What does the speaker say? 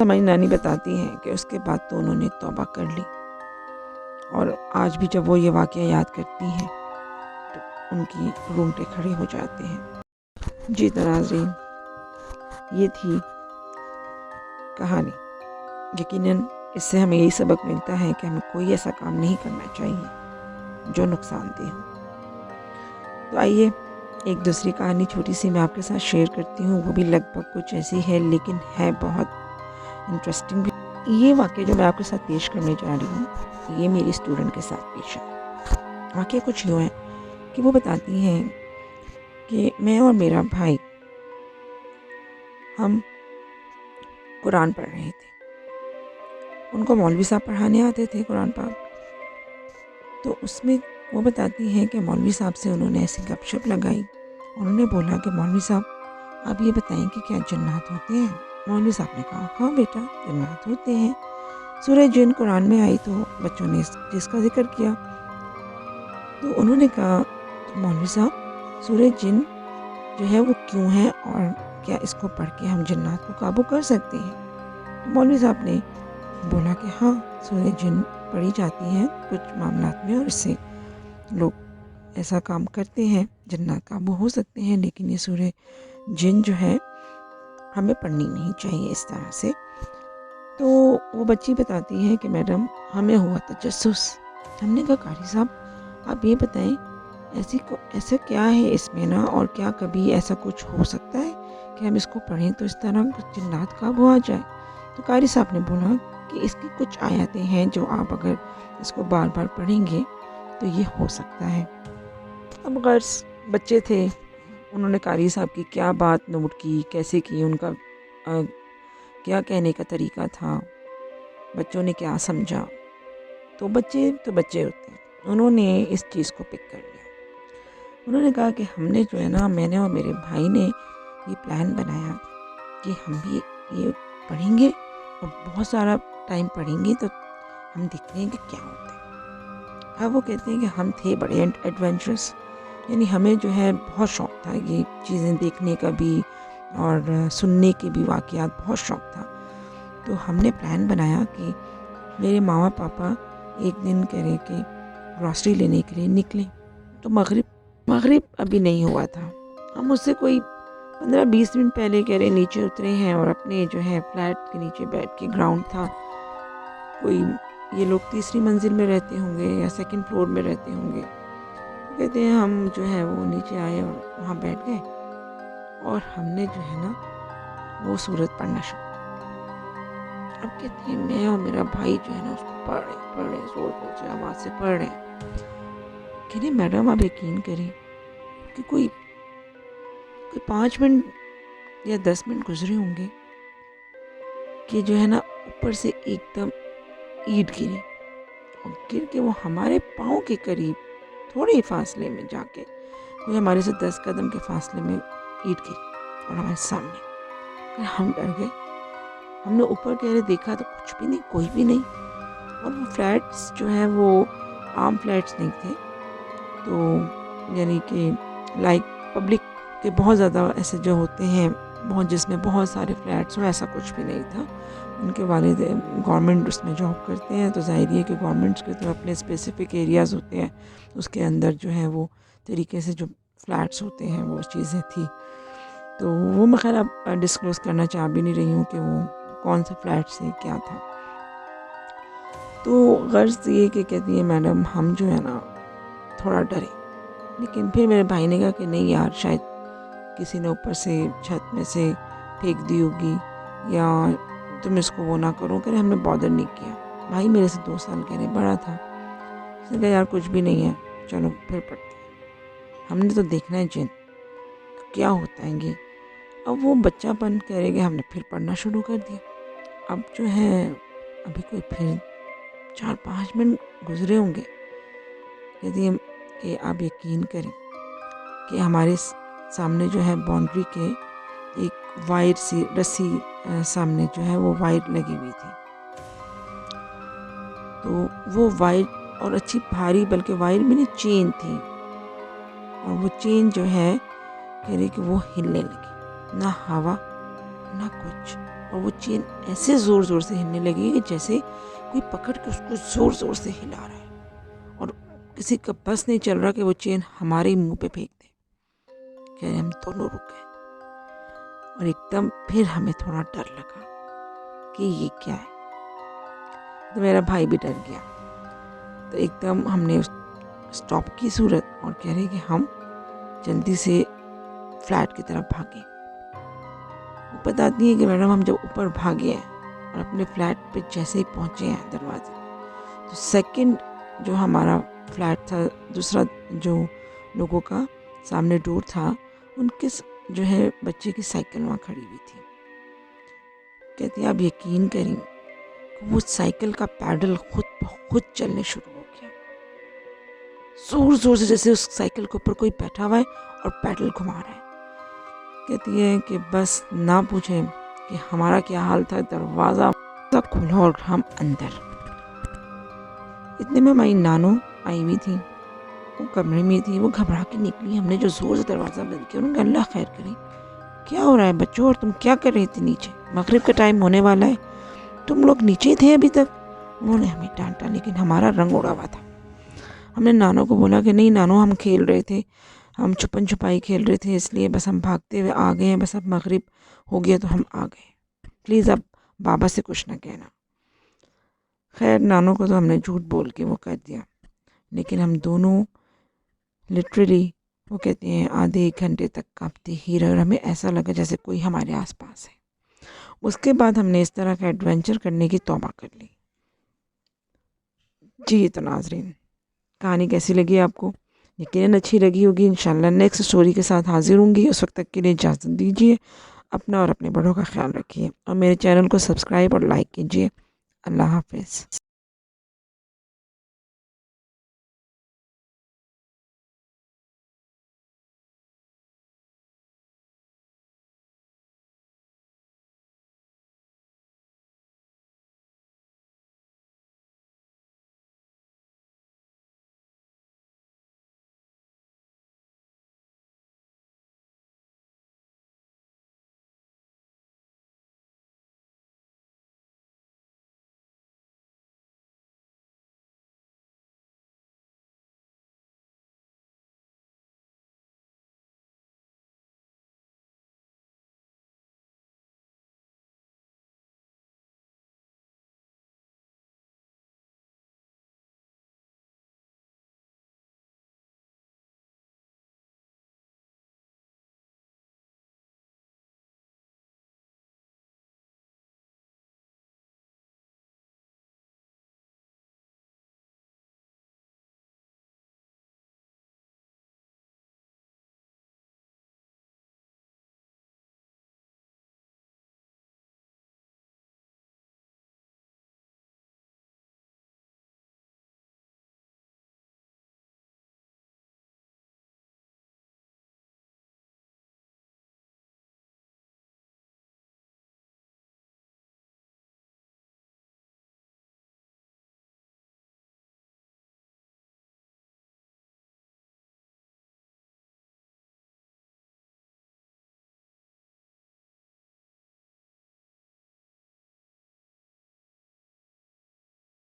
ہماری نانی بتاتی ہیں کہ اس کے بعد تو انہوں نے توبہ کر لی، اور آج بھی جب وہ یہ واقعہ یاد کرتی ہیں تو ان کی رونگٹے کھڑے ہو جاتے ہیں۔ جی تو ناظرین، یہ تھی کہانی۔ یقیناً اس سے ہمیں یہی سبق ملتا ہے کہ ہمیں کوئی ایسا کام نہیں کرنا چاہیے جو نقصان دہ ہو۔ تو آئیے ایک دوسری کہانی چھوٹی سی میں آپ کے ساتھ شیئر کرتی ہوں، وہ بھی لگ بھگ کچھ ایسی ہے لیکن ہے بہت انٹرسٹنگ بھی۔ یہ واقعہ جو میں آپ کے ساتھ پیش کرنے جا رہی ہوں، یہ میری اسٹوڈنٹ کے ساتھ پیش ہے۔ واقعہ کچھ یوں ہے کہ وہ بتاتی ہیں کہ میں اور میرا بھائی ہم قرآن پڑھ رہے تھے۔ ان کو مولوی صاحب پڑھانے آتے تھے قرآن پاک، تو اس میں وہ بتاتی ہیں کہ مولوی صاحب سے انہوں نے ایسی گپ شپ لگائی۔ انہوں نے بولا کہ مولوی صاحب آپ یہ بتائیں کہ کیا جنات ہوتے ہیں؟ مولوی صاحب نے کہا ہاں بیٹا جنات ہوتے ہیں۔ سورہ جن قرآن میں آئی تو بچوں نے اس چیز کا ذکر کیا، تو انہوں نے کہا مولوی صاحب سورہ جن جو ہے وہ کیوں ہے، اور کیا اس کو پڑھ کے ہم جنات کو قابو کر سکتے ہیں؟ مولوی صاحب نے بولا کہ ہاں سورہ جن پڑھی جاتی ہے کچھ معاملات میں، اور اس سے لوگ ایسا کام کرتے ہیں جنات قابو ہو سکتے ہیں، لیکن یہ سورہ جن جو ہے ہمیں پڑھنی نہیں چاہیے اس طرح سے۔ تو وہ بچی بتاتی ہے کہ میڈم ہمیں ہوا تجسس۔ ہم نے کہا قاری صاحب آپ یہ بتائیں ایسا کیا ہے اس میں نا، اور کیا کبھی ایسا کچھ ہو سکتا ہے کہ ہم اس کو پڑھیں تو اس طرح جنات قابو آ جائے؟ تو قاری صاحب نے بولا کہ اس کی کچھ آیتیں ہیں جو آپ اگر اس کو بار بار پڑھیں گے تو یہ ہو سکتا ہے۔ اب غرض بچے تھے، انہوں نے قاری صاحب کی کیا بات نوٹ کی، کیسے کی، ان کا کیا کہنے کا طریقہ تھا، بچوں نے کیا سمجھا۔ تو بچے ہوتے ہیں، انہوں نے اس چیز کو پک کر لیا۔ انہوں نے کہا کہ ہم نے جو ہے نا، میں نے اور میرے بھائی نے یہ پلان بنایا کہ ہم بھی یہ پڑھیں گے اور بہت سارا ٹائم پڑھیں گے تو ہم دیکھتے ہیں کہ کیا ہوتا ہے۔ اب وہ کہتے ہیں کہ ہم تھے بڑے ایڈونچرس، یعنی ہمیں جو ہے بہت شوق تھا یہ چیزیں دیکھنے کا بھی اور سننے کے بھی، واقعات بہت شوق تھا۔ تو ہم نے پلان بنایا کہ میرے ماما پاپا ایک دن کہہ رہے کہ گروسری لینے کے لیے نکلیں، تو مغرب ابھی نہیں ہوا تھا۔ ہم اس سے کوئی 15-20 منٹ پہلے کہہ رہے نیچے اترے ہیں، اور اپنے جو ہے فلیٹ کے نیچے بیٹھ کے، گراؤنڈ تھا، کوئی یہ لوگ تیسری منزل میں رہتے ہوں گے یا سیکنڈ فلور میں رہتے ہوں گے۔ کہتے ہیں ہم جو ہے وہ نیچے آئے اور وہاں بیٹھ گئے، اور ہم نے جو ہے نا وہ سورت پڑھنا شروع۔ اب کہتے ہیں میں اور میرا بھائی جو ہے نا اس کو پڑھ رہے زور سے آواز سے پڑھ رہے ہیں۔ کہ نہیں میڈم آپ یقین کریں کہ کوئی 5 منٹ یا 10 منٹ گزرے ہوں گے کہ جو ہے نا اوپر سے ایک دم اینٹ گری، اور گر کے وہ ہمارے پاؤں کے قریب تھوڑے فاصلے میں جا کے، کوئی ہمارے سے 10 قدم کے فاصلے میں اینٹ گری اور ہمارے سامنے۔ ہم ڈر گئے، ہم نے اوپر کہہ رہے دیکھا تو کچھ بھی نہیں، کوئی بھی نہیں، اور وہ فلیٹس جو ہیں وہ عام فلیٹس نہیں تھے، تو یعنی کہ لائک پبلک کے بہت زیادہ ایسے جو ہوتے ہیں جس میں بہت سارے فلیٹس ہوں، ایسا کچھ بھی نہیں تھا۔ ان کے والد گورنمنٹ اس میں جاب کرتے ہیں، تو ظاہر ہے کہ گورنمنٹس کے تو اپنے اسپیسیفک ایریاز ہوتے ہیں، اس کے اندر جو ہے وہ طریقے سے جو فلیٹس ہوتے ہیں وہ چیزیں تھی۔ تو وہ میں خیر اب ڈسکلوز کرنا چاہ بھی نہیں رہی ہوں کہ وہ کون سا فلیٹ سے کیا تھا۔ تو غرض یہ کہ کہتی ہے میڈم ہم جو ہے نا تھوڑا ڈرے، لیکن پھر میرے بھائی نے کہا کہ نہیں یار شاید کسی نے اوپر سے چھت میں سے پھینک دی ہوگی، یا تم اس کو وہ نہ کرو، کہ ہم نے بادر نہیں کیا۔ بھائی میرے سے 2 سال کہہ رہے بڑا تھا، اس نے کہا یار کچھ بھی نہیں ہے چلو پھر پڑھتے ہیں، ہم نے تو دیکھنا ہے جن کیا ہوتا ہے یہ۔ اب وہ بچہ پن کہہ رہے کہ ہم نے پھر پڑھنا شروع کر دیا۔ اب جو ہے ابھی کوئی پھر 4-5 منٹ گزرے ہوں گے، کہتی ہیں کہ آپ یقین کریں کہ ہمارے سامنے جو ہے باؤنڈری کے ایک وائر سی رسی سامنے جو ہے وہ وائر لگی ہوئی تھی، تو وہ وائر اور اچھی بھاری، بلکہ وائر میں نہیں چین تھی، اور وہ چین جو ہے کہہ رہی کہ وہ ہلنے لگی، نہ ہوا نہ کچھ، اور وہ چین ایسے زور زور سے ہلنے لگی کہ جیسے کوئی پکڑ کے اس کو زور زور سے ہلا رہا ہے، اور کسی کا بس نہیں چل رہا کہ وہ چین ہمارے منہ پہ پھینک دے. کہ ہم دونوں رک گئے، اور ایک دم پھر ہمیں تھوڑا ڈر لگا کہ یہ کیا ہے. تو میرا بھائی بھی ڈر گیا. تو ایک دم ہم نے اسٹاپ کی صورت اور کہہ رہے کہ ہم جلدی سے فلیٹ کی طرف بھاگے. وہ بتاتی ہے کہ میڈم ہم جب اوپر بھاگے ہیں اور اپنے فلیٹ پہ جیسے ہی پہنچے ہیں دروازے، تو سیکنڈ جو ہمارا فلیٹ تھا، دوسرا جو لوگوں کا سامنے ڈور تھا، ان کے جو ہے بچے کی سائیکل وہاں کھڑی ہوئی تھی. کہتے ہیں آپ یقین کریں کہ وہ سائیکل کا پیڈل خود بخود چلنے شروع ہو گیا، زور زور سے، جیسے اس سائیکل کے اوپر کوئی بیٹھا ہوا ہے اور پیڈل گھما رہا ہے. کہتی ہے کہ بس نہ پوچھیں کہ ہمارا کیا حال تھا. دروازہ کھولا اور ہم اندر. اتنے میں ہماری نانو آئی ہوئی تھی، وہ کمرے میں تھی. وہ گھبرا کے نکلی. ہم نے جو زور سے دروازہ بند کیا، انہوں نے کہا اللہ خیر کرے، کیا ہو رہا ہے بچوں، اور تم کیا کر رہی تھی نیچے؟ مغرب کا ٹائم ہونے والا ہے، تم لوگ نیچے تھے ابھی تک. انہوں نے ہمیں ڈانٹا، لیکن ہمارا رنگ اڑا ہوا تھا. ہم نے نانو کو بولا کہ نہیں نانو، ہم کھیل رہے تھے، ہم چھپن چھپائی کھیل رہے تھے، اس لیے بس ہم بھاگتے ہوئے آ گئے ہیں، بس اب مغرب ہو گیا تو ہم آ گئے، پلیز اب بابا سے کچھ نہ کہنا. خیر نانو کو تو ہم نے جھوٹ بول کے وہ کر دیا، لیکن ہم دونوں لٹرلی وہ کہتے ہیں آدھے ایک گھنٹے تک کانپتے ہی رہے، اور ہمیں ایسا لگا جیسے کوئی ہمارے آس پاس ہے. اس کے بعد ہم نے اس طرح کا ایڈونچر کرنے کی توبہ کر لی. جی تو ناظرین، کہانی کیسی لگی آپ کو؟ یقیناً اچھی لگی ہوگی. انشاءاللہ نیکسٹ سٹوری کے ساتھ حاضر ہوں گی. اس وقت تک کے لیے اجازت دیجیے. اپنا اور اپنے بڑوں کا خیال رکھیے، اور میرے چینل کو سبسکرائب اور لائک کیجیے. اللہ حافظ.